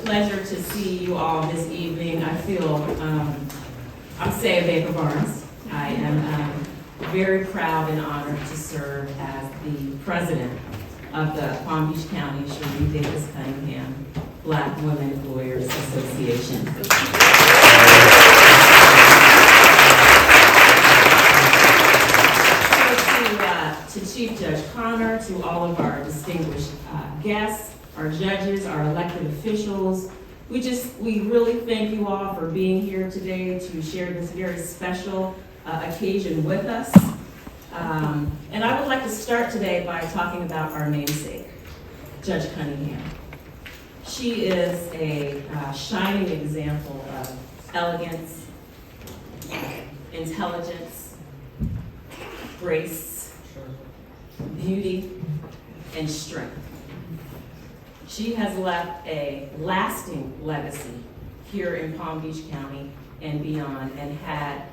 pleasure to see you all this evening. I feel, I'm Saya Baker Barnes. I am very proud and honored to serve as the president of the Palm Beach County Sheree Davis Cunningham Black Women Lawyers Association. So to Chief Judge Connor, to all of our distinguished guests, our judges, our elected officials, we really thank you all for being here today to share this very special occasion with us. And I would like to start today by talking about our namesake, Judge Cunningham. She is a shining example of elegance, intelligence, grace, beauty, and strength. She has left a lasting legacy here in Palm Beach County and beyond, and had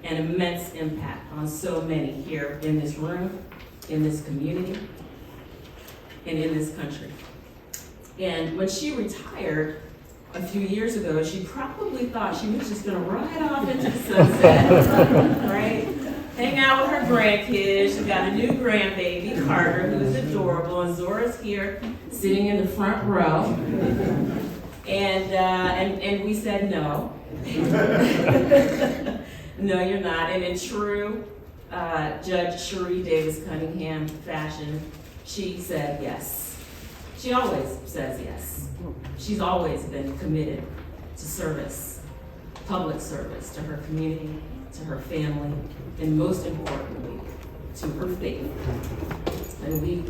an immense impact on so many here in this room, in this community, and in this country. And when she retired a few years ago, she probably thought she was just gonna ride off into the sunset, right? Hang out with her grandkids. She's got a new grandbaby, Carter, who is adorable, and Zora's here, sitting in the front row. And we said no. No, you're not. And in true Judge Sheree Davis Cunningham fashion, she said yes. She always says yes. She's always been committed to service, public service, to her community, to her family, and most importantly, to her faith. And we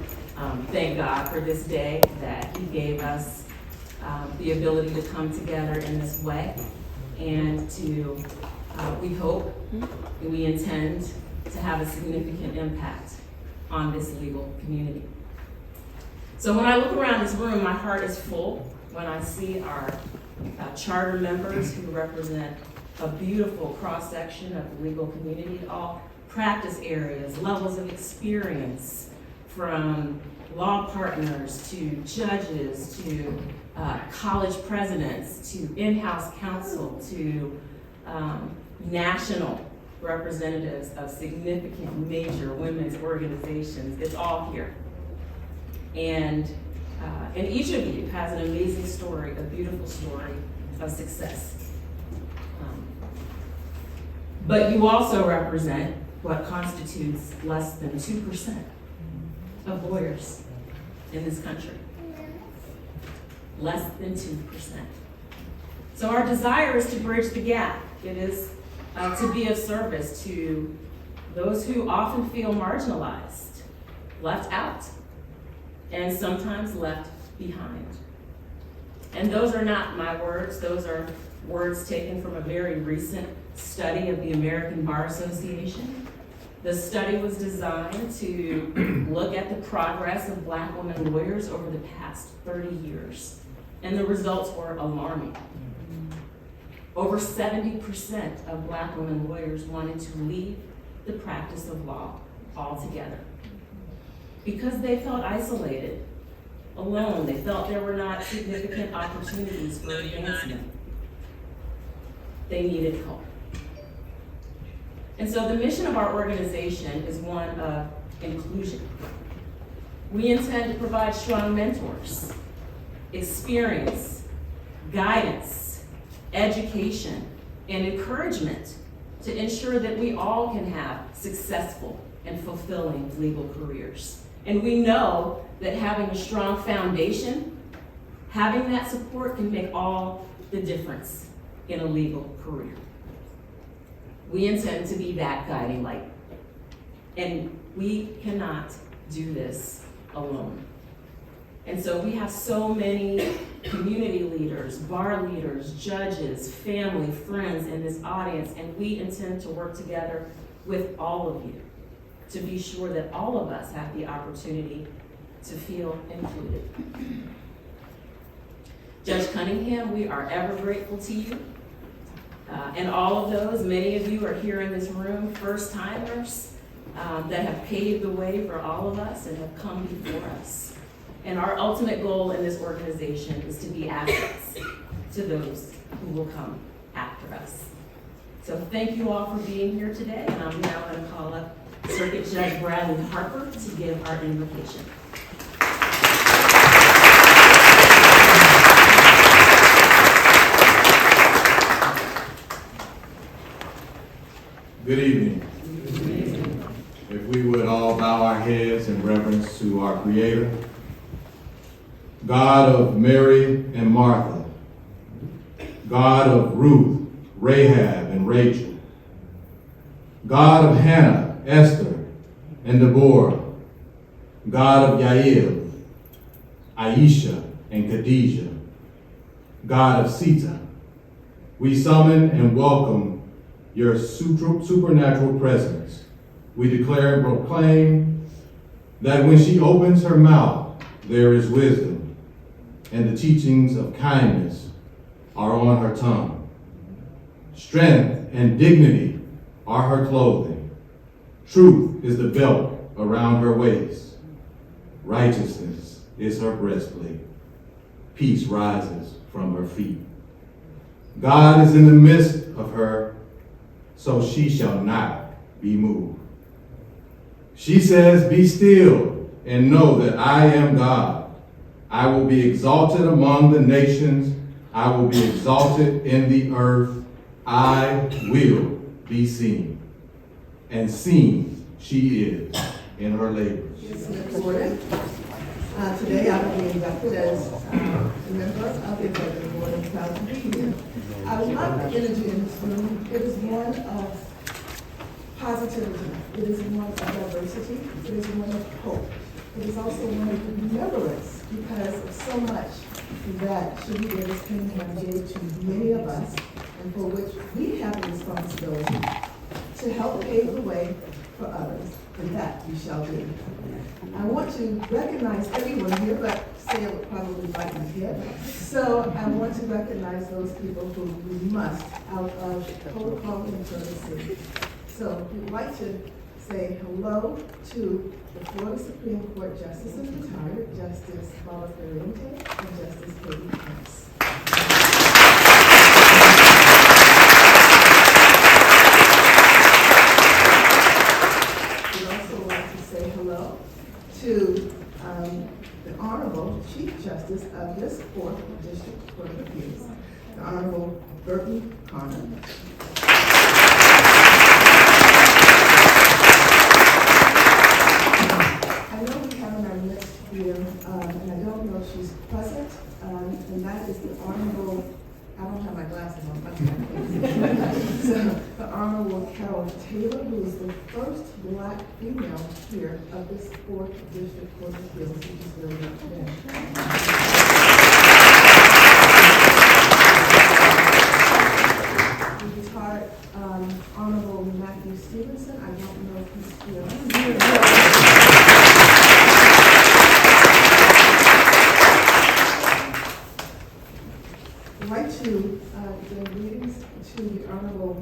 thank God for this day that He gave us the ability to come together in this way, and to, we hope, and we intend to have a significant impact on this legal community. So when I look around this room, my heart is full when I see our charter members who represent a beautiful cross-section of the legal community, all practice areas, levels of experience, from law partners to judges to college presidents to in-house counsel to national representatives of significant major women's organizations. It's all here. And each of you has an amazing story, a beautiful story of success. But you also represent what constitutes less than 2% of lawyers in this country. Less than 2%. So our desire is to bridge the gap. It is to be of service to those who often feel marginalized, left out, and sometimes left behind. And those are not my words. Those are words taken from a very recent study of the American Bar Association. The study was designed to look at the progress of Black women lawyers over the past 30 years. And the results were alarming. Over 70% of Black women lawyers wanted to leave the practice of law altogether because they felt isolated, alone. They felt there were not significant opportunities for advancement. They needed help. And so the mission of our organization is one of inclusion. We intend to provide strong mentors, experience, guidance, education, and encouragement to ensure that we all can have successful and fulfilling legal careers. And we know that having a strong foundation, having that support can make all the difference in a legal career. We intend to be that guiding light. And we cannot do this alone. And so we have so many community leaders, bar leaders, judges, family, friends in this audience, and we intend to work together with all of you to be sure that all of us have the opportunity to feel included. Judge Cunningham, we are ever grateful to you. And all of those, many of you are here in this room, first-timers that have paved the way for all of us and have come before us. And our ultimate goal in this organization is to be assets to those who will come after us. So thank you all for being here today, and I'm now going to call up Circuit Judge Bradley Harper to give our invocation. Good evening. If we would all bow our heads in reverence to our Creator, God of Mary and Martha, God of Ruth, Rahab, and Rachel, God of Hannah, Esther, and Deborah, God of Yael, Aisha, and Khadijah, God of Sita, we summon and welcome your supernatural presence. We declare and proclaim that when she opens her mouth, there is wisdom, and the teachings of kindness are on her tongue. Strength and dignity are her clothing. Truth is the belt around her waist. Righteousness is her breastplate. Peace rises from her feet. God is in the midst of her, so she shall not be moved. She says, "Be still and know that I am God. I will be exalted among the nations. I will be exalted in the earth. I will be seen." And seen she is in her labors. Today I will be inducted as a member of the Executive Board and proud to be here. I love the energy in this room. It is one of positivity. It is one of diversity. It is one of hope. It is also one of remembrance because of so much that Sheree Davis Cunningham gave to many of us and for which we have a responsibility to help pave the way for others, and that we shall do. I want to recognize everyone here, but Sarah would probably bite my head. So I want to recognize those people who we must out of protocol and courtesy. So we'd like to say hello to the Florida Supreme Court Justices retired, Justice Paula Ferrante and Justice Katie Prince. We'd also like to say hello to the Honorable Chief Justice of this 4th District Court of Appeals, the Honorable Burton Connor. I know we have in our list here, and I don't know if she's present, and that is the Honorable, I don't have my glasses on, but so the Honorable Carol Taylor, who is the first Black female here of this 4th District Court of Appeals, which is very today. Retired Honorable Matthew Stevenson, I don't know if he's here. Right to the greetings to the Honorable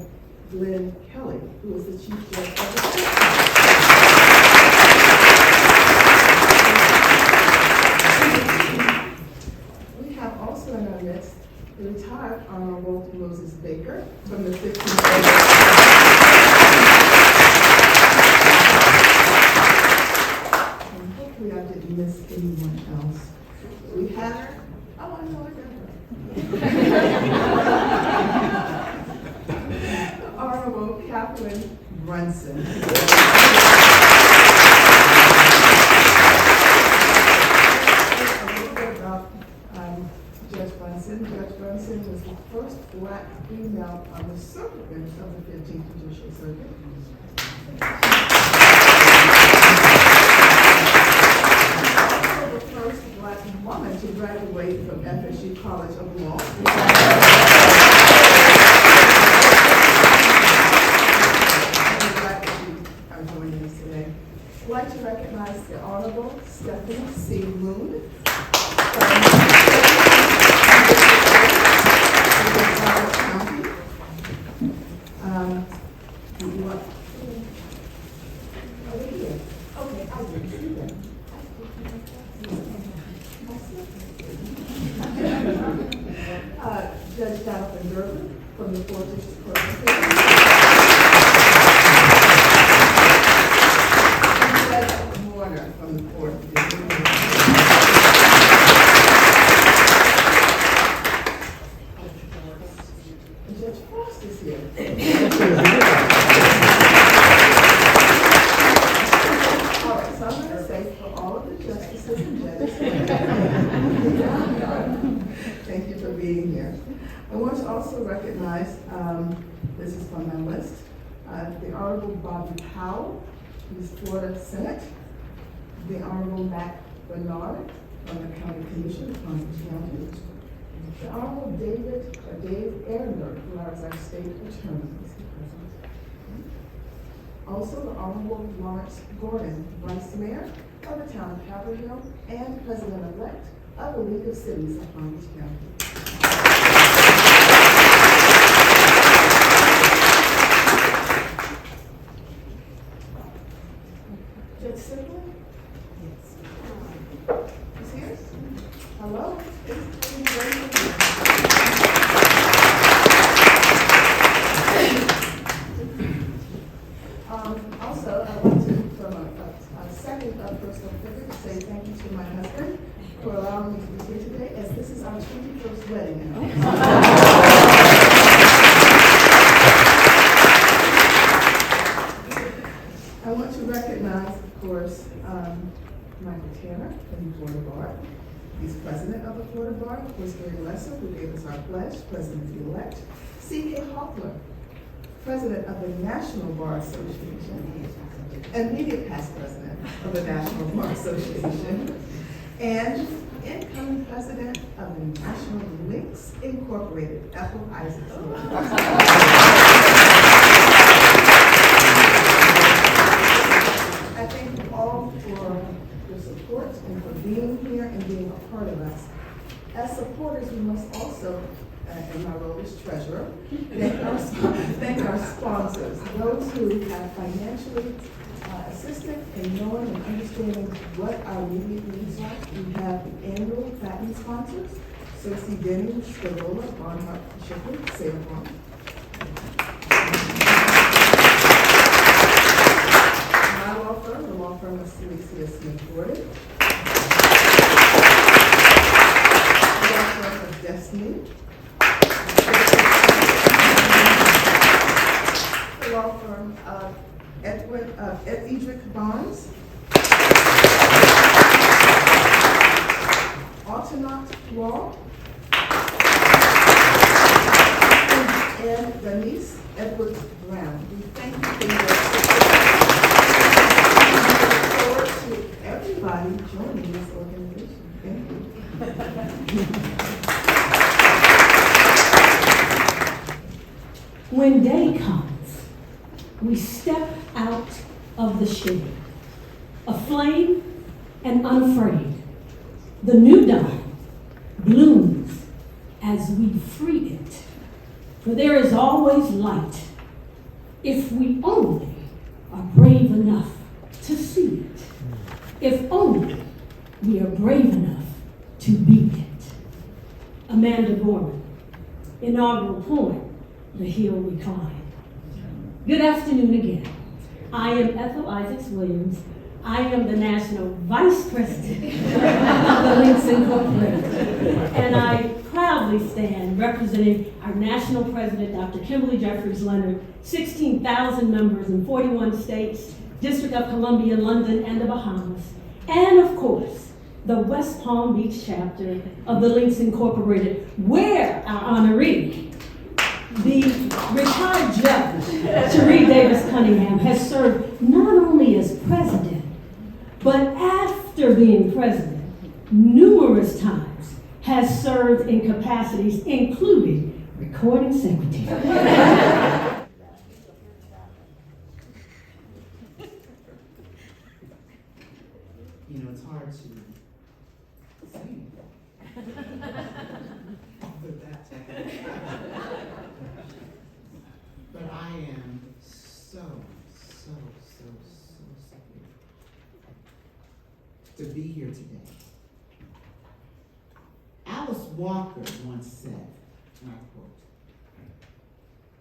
Glenn Kelly, who is the Chief Judge of the State. We have also in our midst the retired Honorable Moses Baker from the 15th and hopefully I didn't miss anyone else. We have, oh, I know I got her. Honorable Catherine Brunson. A little bit about Judge Brunson. Judge Brunson was the first Black female on the circuit bench of the 15th Judicial Circuit. Also the first Black woman to graduate from FSU College of Law. I'd like to recognize the Honorable Stephanie C. Moon from County. You want? Over here. Okay, I didn't see them. Judge Jonathan Gerber from the 4th District Court of Appeals. And Judge Warner from the 4th District. And Judge Frost is here. All right, so I'm going to say for all of the justices and judges, thank you for being here. I want to also recognize, this is from my list, the Honorable Bobby Powell, who's Florida Senate, the Honorable Matt Bernard from the County Commission of Palm Beach County, the Honorable Dave Erner, who is our state attorney. Also, the Honorable Lawrence Gordon, Vice Mayor of the town of Haverhill and President-elect of the League of Cities of Palm Beach County. Judge Sibley? Yes. He's here? Hello? Also, I want to, from a second personal figure, say thank you to my husband for allowing me to be here today, as this is our 21st wedding anniversary. I want to recognize, of course, Michael Tanner from the Florida Bar. He's president of the Florida Bar. Of course, Gary Lesser, who gave us our pledge, president-elect. C.K. Hoffler, president of the National Bar Association, and immediate past president of the National Bar Association, and incoming president of the National Links Incorporated, Ethel Isaacs. I thank you all for your support and for being here and being a part of us. As supporters, we must also, in my role as treasurer, thank our sponsors, those who have financially assisted in knowing and understanding what our immediate needs are. We have the annual platinum sponsors, Cersei Denny, Scarola, Barnhart, Shipley, Sabre Farm. My law firm, the law firm of Celicia Smith Gordon. The law firm of Destiny. The law firm of Edric Barnes, Altonaut Law, and Denise Edwards Brown. We thank you for your support. We look forward to everybody joining this organization. Thank you. When day comes, we step out of the shade, aflame and unafraid. The new dawn blooms as we free it, for there is always light if we only are brave enough to see it, if only we are brave enough to be it. Amanda Gorman, inaugural poem, The Hill We Climb. Good afternoon again. I am Ethel Isaacs Williams. I am the National Vice President of the Links Incorporated. And I proudly stand representing our National President, Dr. Kimberly Jeffries Leonard, 16,000 members in 41 states, District of Columbia, London, and the Bahamas. And of course, the West Palm Beach chapter of the Links Incorporated, where our honoree, the retired judge, Sheree Davis Cunningham, has served not only as president, but after being president, numerous times has served in capacities, including recording secretary. You know, it's hard to sing with that technique. But I am so happy to be here today Walker once said, and I quote,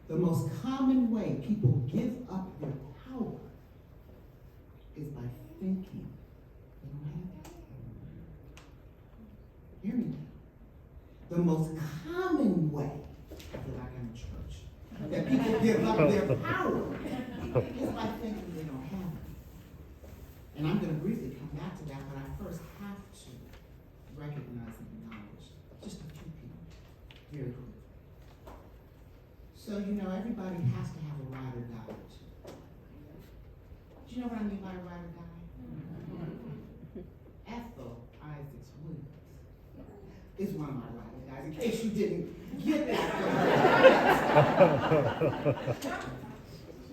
"The most common way people give up their power is by thinking they don't have it." Hear me now. The most common way, I feel like I'm in church, that people give up their power is by thinking they don't have it. And I'm going to briefly come back to that, but I first have to recognize and acknowledge just a few people, very quickly. So, everybody has to have a ride or die or two. Do you know what I mean by ride or die? Ethel Isaacs Williams is one of my ride or dies, in case you didn't get that.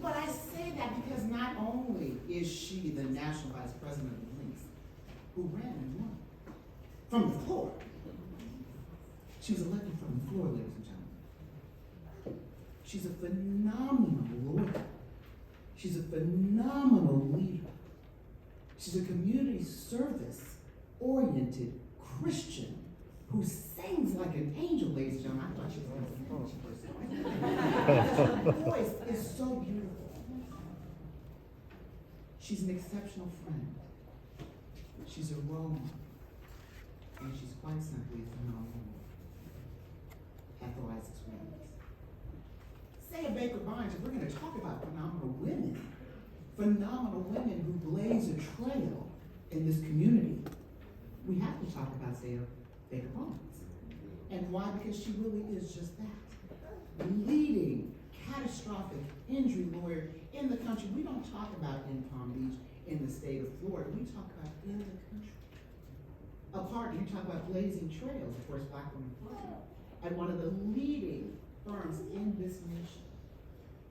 But I say that because not only is she the national vice president of the Links, who ran and won from the floor. She was elected from the floor, ladies and gentlemen. She's a phenomenal lawyer. She's a phenomenal leader. She's a community service-oriented Christian who sings like an angel, ladies and gentlemen. I thought she was going to sing. Her voice is so beautiful. She's an exceptional friend. She's a role model. And she's quite simply a phenomenal woman. Ethel Isaacs Williams. Say a Baker Barnes, if we're going to talk about phenomenal women who blaze a trail in this community, we have to talk about Sarah Baker Barnes. And why? Because she really is just that. Leading catastrophic injury lawyer in the country. We don't talk about in Palm Beach, in the state of Florida. We talk about in the country. You talk about blazing trails, of course, Black women at one of the leading firms in this nation.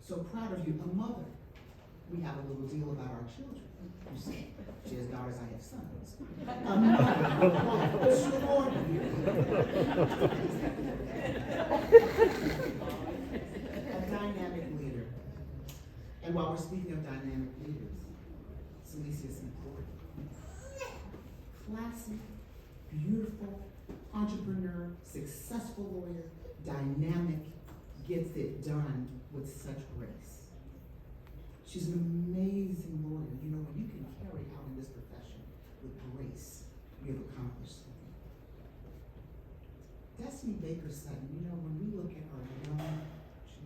So proud of you, a mother. We have a little deal about our children. You see, she has daughters, I have sons. A mother, extraordinary. A dynamic leader. And while we're speaking of dynamic leaders, Celicia Smith-Ford. Classy, beautiful, entrepreneur, successful lawyer, dynamic, gets it done with such grace. She's an amazing lawyer. When you can carry out in this profession with grace, you have accomplished something. Destiny Baker Sutton, when we look at our young,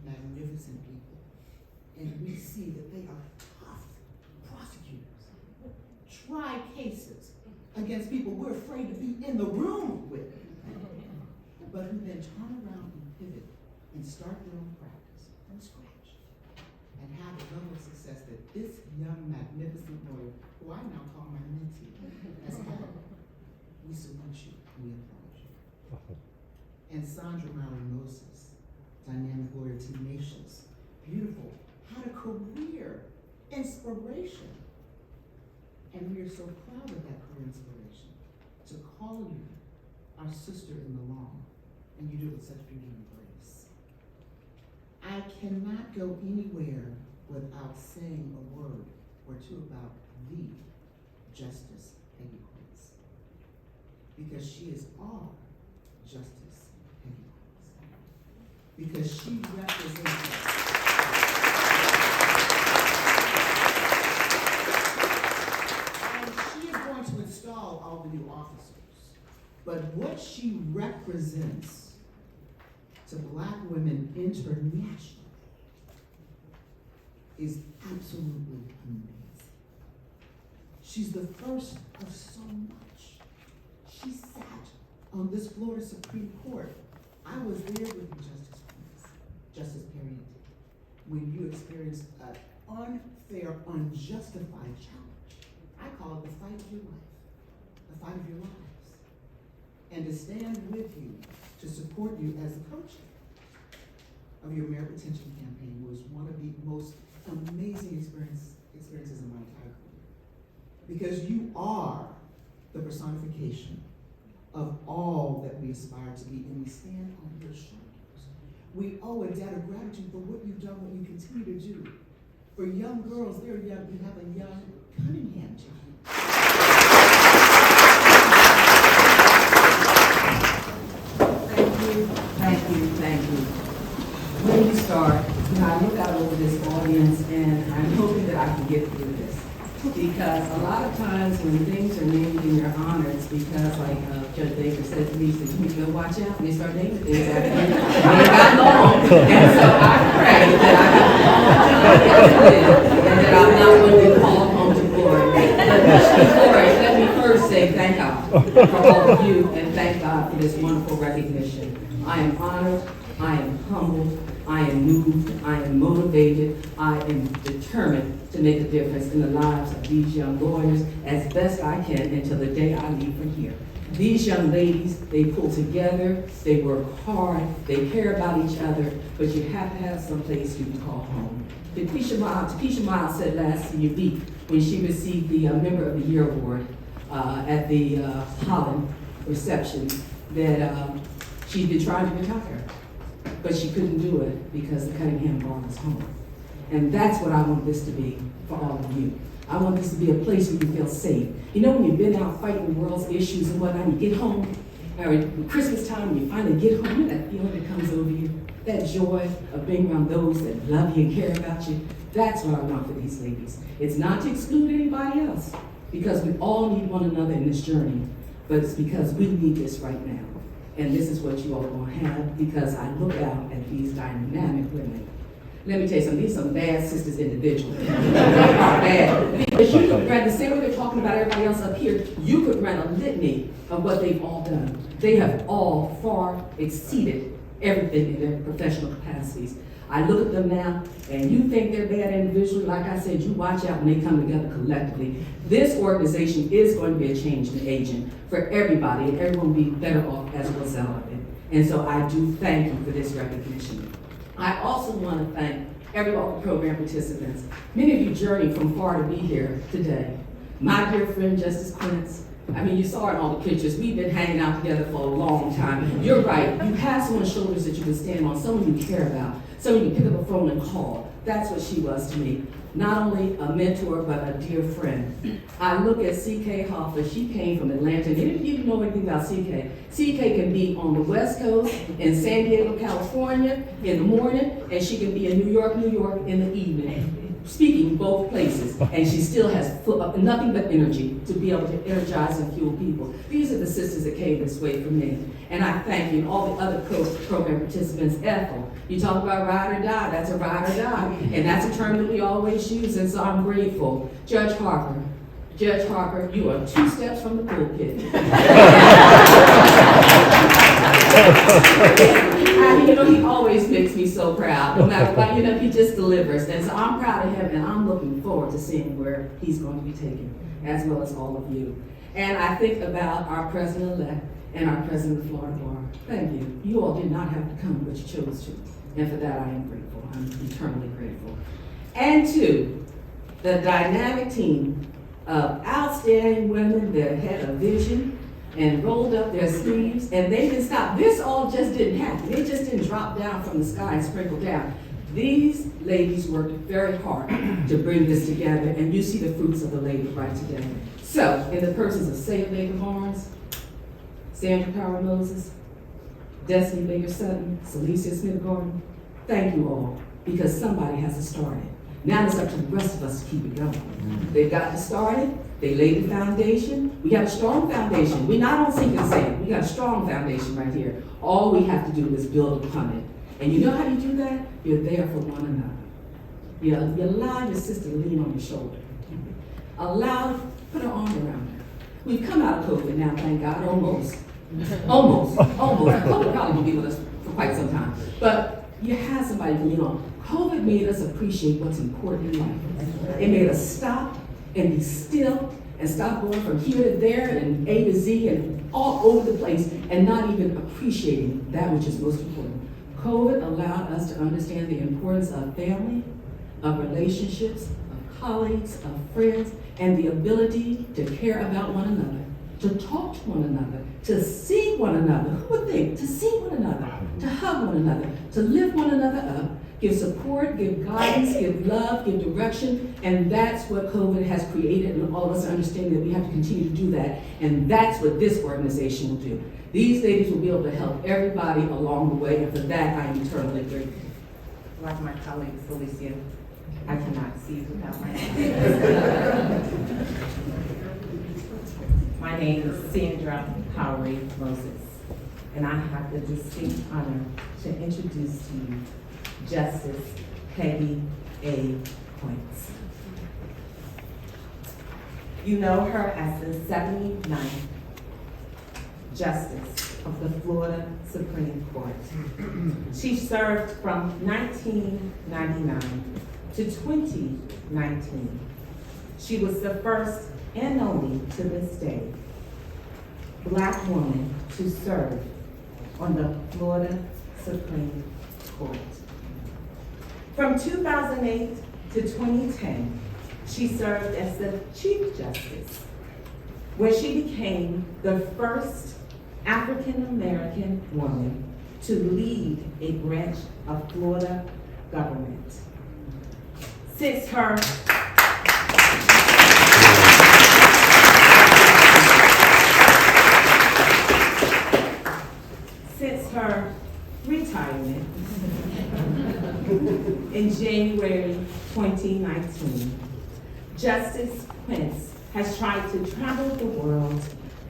magnificent people, and we see that they are tough prosecutors, try cases against people we're afraid to be in the room with, but who then turn around and pivot and start their own practice from scratch and have the level of success that this young, magnificent lawyer, who I now call my mentee, has had. We salute you and we applaud you. And Sandra Murray Moses, dynamic lawyer, tenacious, beautiful, had a career, inspiration. And we are so proud of that career inspiration to call you our sister in the law, and you do it with such beauty and grace. I cannot go anywhere without saying a word or two about the Justice Peggy Prince, because she is our Justice Peggy Prince, because she represents us. To install all the new officers, but what she represents to Black women internationally is absolutely amazing. She's the first of so much. She sat on this Florida Supreme Court. I was there with you, Justice Perry, when you experienced an unfair, unjustified challenge. I call it the fight of your life, the fight of your lives. And to stand with you, to support you as a co-chair of your merit retention campaign was one of the most amazing experiences in my entire career. Because you are the personification of all that we aspire to be, and we stand on your shoulders. We owe a debt of gratitude for what you've done, what you continue to do. For young girls, they're young, we have a young Cunningham child. I can get through this. Because a lot of times when things are named in your honor, it's because, like Judge Baker said to me, he said, you need to watch out when they start naming things after you. They ain't got long. And so I pray that I can and that I'm not going to be called home to glory. But glory, let me first say thank God for all of you and thank God for this wonderful recognition. I am honored, I am humbled, I am moved, I am motivated, I am determined to make a difference in the lives of these young lawyers as best I can until the day I leave from here. These young ladies, they pull together, they work hard, they care about each other, but you have to have some place you can call home. Takesha Miles said last week when she received the Member of the Year award at the Holland reception that she'd been trying to retire, but she couldn't do it because the Cunningham bar was home. And that's what I want this to be for all of you. I want this to be a place where you feel safe. You know, when you've been out fighting the world's issues and whatnot, you get home, or Christmas time, when you finally get home, you know that feeling that comes over you, that joy of being around those that love you and care about you. That's what I want for these ladies. It's not to exclude anybody else, because we all need one another in this journey, but it's because we need this right now. And this is what you all are going to have, because I look out at these dynamic women. Let me tell you something, these are some bad sisters individually. They are bad. Because you could run, the same way they're talking about everybody else up here, you could run a litany of what they've all done. They have all far exceeded everything in their professional capacities. I look at them now, and you think they're bad individually, like I said, you watch out when they come together collectively. This organization is going to be a changing agent for everybody, and everyone will be better off as a result of it. And so I do thank you for this recognition. I also want to thank all the program participants. Many of you journeyed from far to be here today. My dear friend, Justice Quince, I mean, you saw it in all the pictures. We've been hanging out together for a long time. You're right. You have someone's shoulders that you can stand on, someone you care about, someone you can pick up a phone and call. That's what she was to me. Not only a mentor, but a dear friend. I look at C.K. Hoffa. She came from Atlanta. And if you know anything about C.K., C.K. can be on the West Coast in San Diego, California in the morning, and she can be in New York in the evening, speaking both places. And she still has nothing but energy to be able to energize and fuel people. These are the sisters that came this way for me. And I thank you and all the other program participants. Ethel, you talk about ride or die, that's a ride or die. And that's a term that we always use, and so I'm grateful. Judge Harper, you are 2 steps from the pulpit. And, you know, he always makes me so proud, no matter what, you know, he just delivers. And so I'm proud of him, and I'm looking forward to seeing where he's going to be taken, as well as all of you. And I think about our president-elect and our president of Florida Bar. Thank you. You all did not have to come, but you chose to. And for that, I am grateful. I'm eternally grateful. And to the dynamic team of outstanding women that had a vision and rolled up their sleeves, and they didn't stop. This all just didn't happen. They just didn't drop down from the sky and sprinkle down. These ladies worked very hard to bring this together, and you see the fruits of the labor right today. So, in the persons of Saya Baker Barnes, Sandra Power Moses, Destiny Baker Sutton, Celicia Smith Gordon, thank you all, because somebody has to start it. Now it's up to the rest of us to keep it going. They've got to start it. They laid the foundation. We got a strong foundation. We're not on sink and sand. We got a strong foundation right here. All we have to do is build upon it. And you know how you do that? You're there for one another. You allow your sister to lean on your shoulder. Put her arm around her. We've come out of COVID now, thank God, almost. COVID probably will be with us for quite some time. But you have somebody to lean on. COVID made us appreciate what's important in life. It made us stop and be still and stop going from here to there and A to Z and all over the place and not even appreciating that which is most important. COVID allowed us to understand the importance of family, of relationships, of colleagues, of friends, and the ability to care about one another, to talk to one another, to see one another. Who would think? To see one another, to hug one another, to lift one another up, give support, give guidance, give love, give direction, and that's what COVID has created, and all of us understand that we have to continue to do that, and that's what this organization will do. These ladies will be able to help everybody along the way, and for that I am eternally grateful. Like my colleague Celicia, I cannot see without my glasses. My name is Sandra Howery Moses, and I have the distinct honor to introduce to you Justice Peggy A. Points. You know her as the 79th Justice of the Florida Supreme Court. She served from 1999 to 2019. She was the first and only to this day Black woman to serve on the Florida Supreme Court. From 2008 to 2010, she served as the Chief Justice, where she became the first African-American woman to lead a branch of Florida government. Since her retirement in January 2019, Justice Quince has tried to travel the world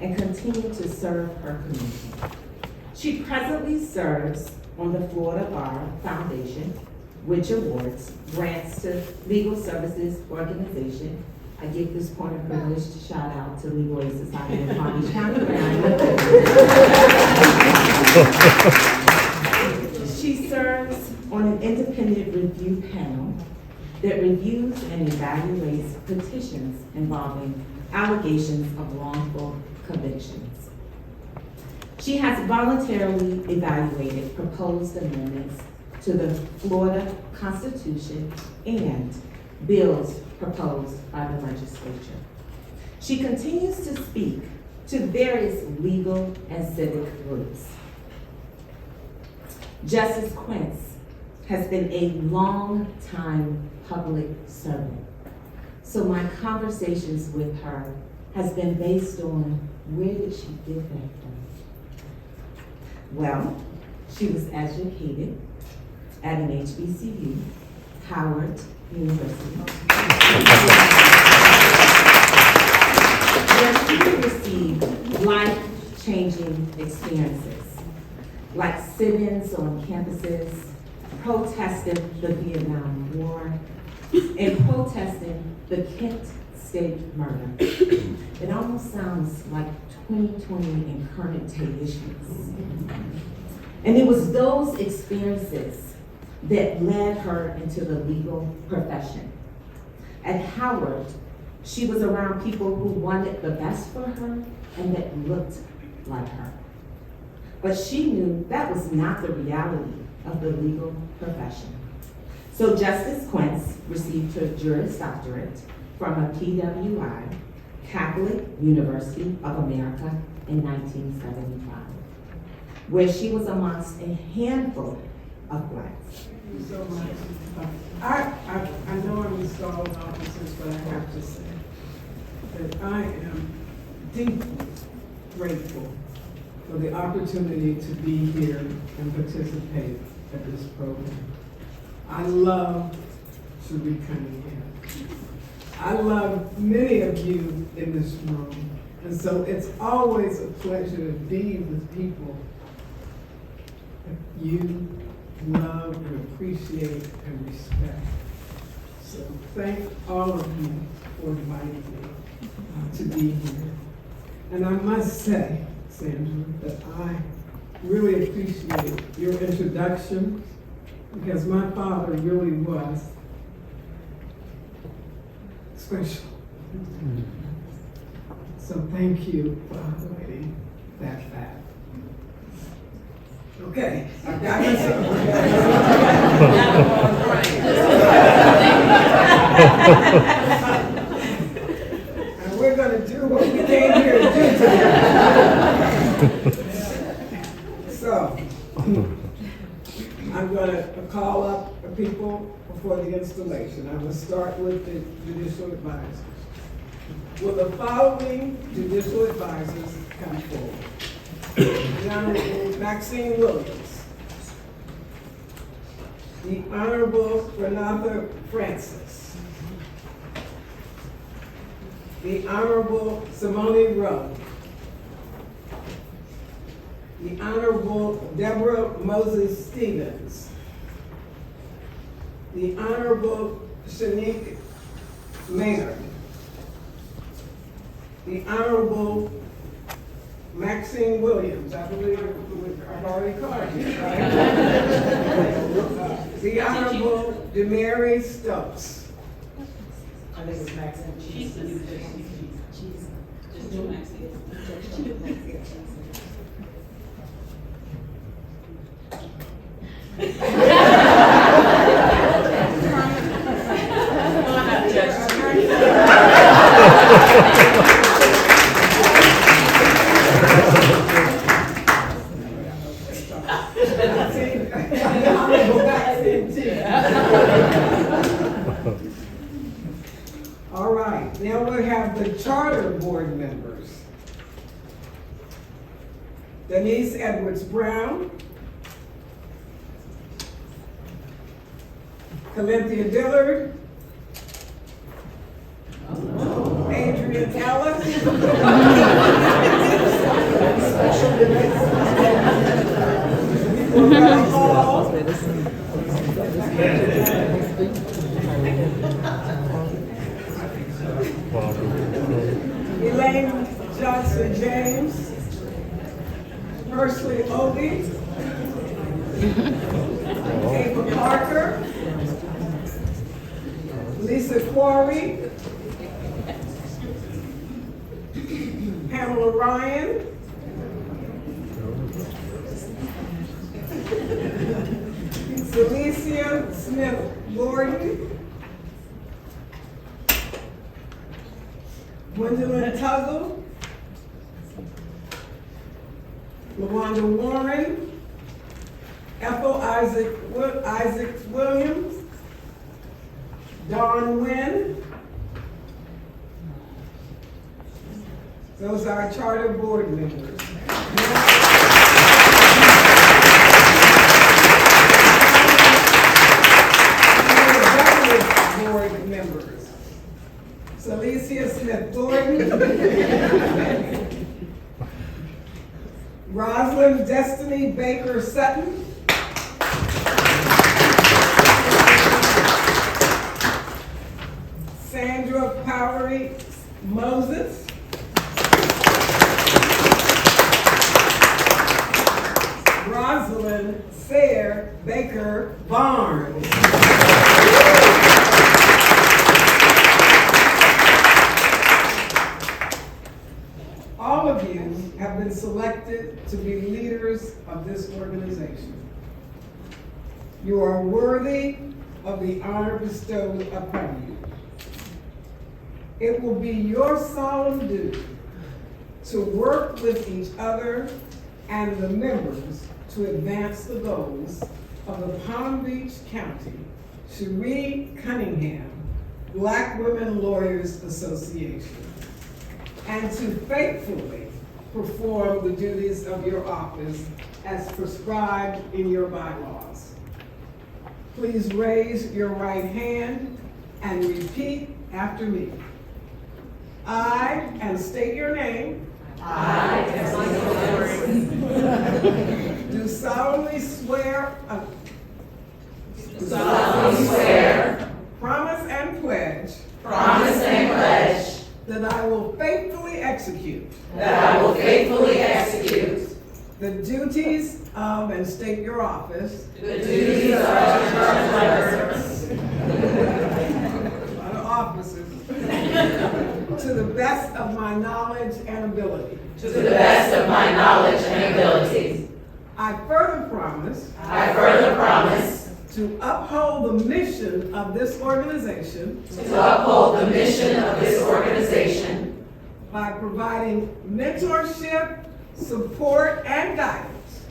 and continue to serve her community. She presently serves on the Florida Bar Foundation, which awards grants to legal services organization. I give this point of privilege to shout out to Legal Aid Society in Palm Beach County, where I live. She serves on an independent review panel that reviews and evaluates petitions involving allegations of wrongful convictions. She has voluntarily evaluated proposed amendments to the Florida Constitution and bills proposed by the legislature. She continues to speak to various legal and civic groups. Justice Quince has been a long-time public servant, so my conversations with her has been based on where did she get that from? Well, she was educated at an HBCU, Howard University, where she received life-changing experiences, like sit-ins on campuses, protesting the Vietnam War, and protesting the Kent State murder. It almost sounds like 2020 and current day issues. And it was those experiences that led her into the legal profession. At Howard, she was around people who wanted the best for her and that looked like her. But she knew that was not the reality of the legal profession. So Justice Quince received her Juris Doctorate from a PWI, Catholic University of America, in 1975, where she was amongst a handful of Blacks. Thank you so much. I know I'm installed officers, but I have to say that I am deeply grateful for the opportunity to be here and participate at this program. I love Sheree Cunningham. I love many of you in this room, and so it's always a pleasure to be with people that you love and appreciate and respect. So thank all of you for inviting me to be here. And I must say, Sandra, that I really appreciate your introduction, because my father really was special. So thank you for highlighting that fact. Okay, I got myself. And we're gonna do what we came here to do today. So, I'm gonna call up the people before the installation. I'm gonna start with the Judicial Advisors. Will the following Judicial Advisors come forward? The Honorable Maxine Williams. the Honorable Renata Francis, the Honorable Simone Rowe, the Honorable Deborah Moses Stevens, the Honorable Shanique Maynard, the Honorable Maxine Williams, I believe I've already called you, right? The Honorable Demary Stokes. I think it's Maxine. She's the new just do Maxine. Come on up, Judge. All right, now we have the charter board members. Denise Edwards Brown, Calinthia Dillard, Adrian Ellis, Rebecca Hall, Elaine Johnson James, Persley Obi, Ava Parker, Lisa Quarry, Pamela Ryan, Celicia Smith Gordon, Gwendolyn Tuggle, LaWanda Warren, Ethel Isaacs Williams, Dawn Wynn. Those are our charter board members. Board members. Celicia Smith Gordon, Rosalind Destiny Baker Sutton, Sandra Powery Moses, Rosalind Sayre Baker Barnes. All of you have been selected to be leaders of this organization. You are worthy of the honor bestowed upon you. It will be your solemn duty to work with each other and the members to advance the goals of the Palm Beach County Sheree Cunningham Black Women Lawyers Association, and to faithfully perform the duties of your office as prescribed in your bylaws. Please raise your right hand and repeat after me. I, and state your name. I, Do solemnly swear, promise and pledge that I will faithfully execute the duties of, and state your office, a lot of offices, to the best of my knowledge and ability. I further promise to uphold the mission of this organization by providing mentorship, support, and guidance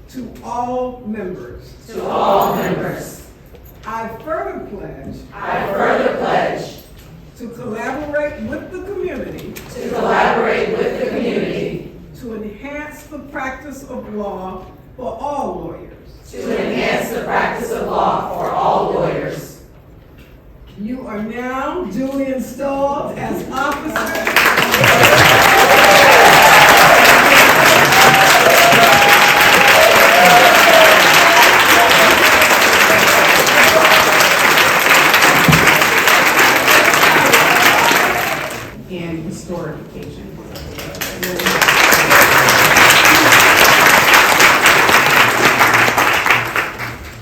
to all members. I further pledge to collaborate with the community to enhance the practice of law for all lawyers. to enhance the practice of law for all lawyers. You are now duly installed as officers. And historic occasions.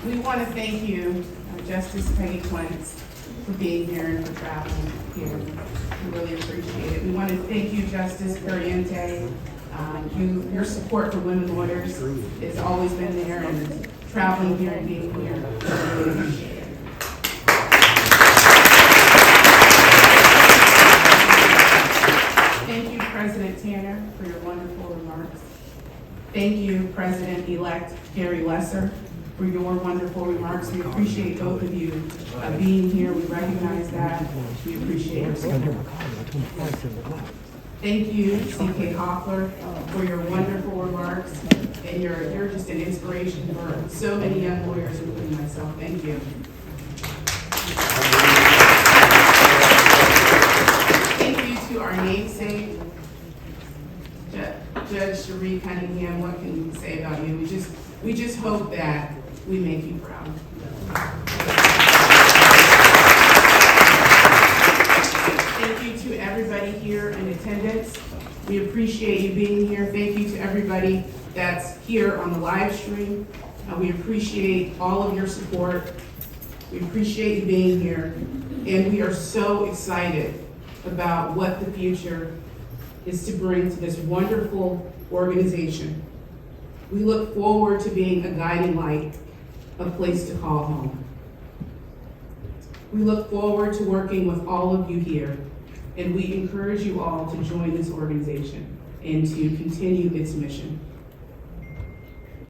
We want to thank you, Justice Peggy Quince, for being here and for traveling here. We really appreciate it. We want to thank you, Justice Cariente. Your support for women lawyers has always been there, and traveling here and being here, we really appreciate it. Thank you, President Tanner, for your wonderful remarks. Thank you, President-elect Gary Lesser, for your wonderful remarks. We appreciate both of you being here. We recognize that. We appreciate your support. Thank you, C.K. Hoffler, for your wonderful remarks. And you're just an inspiration for so many young lawyers, including myself. Thank you. Thank you to our namesake, Judge Sheree Cunningham. What can we say about you? We just hope that we make you proud. Thank you to everybody here in attendance. We appreciate you being here. Thank you to everybody that's here on the live stream. We appreciate all of your support. We appreciate you being here. And we are so excited about what the future is to bring to this wonderful organization. We look forward to being a guiding light, a place to call home. We look forward to working with all of you here, and we encourage you all to join this organization and to continue its mission.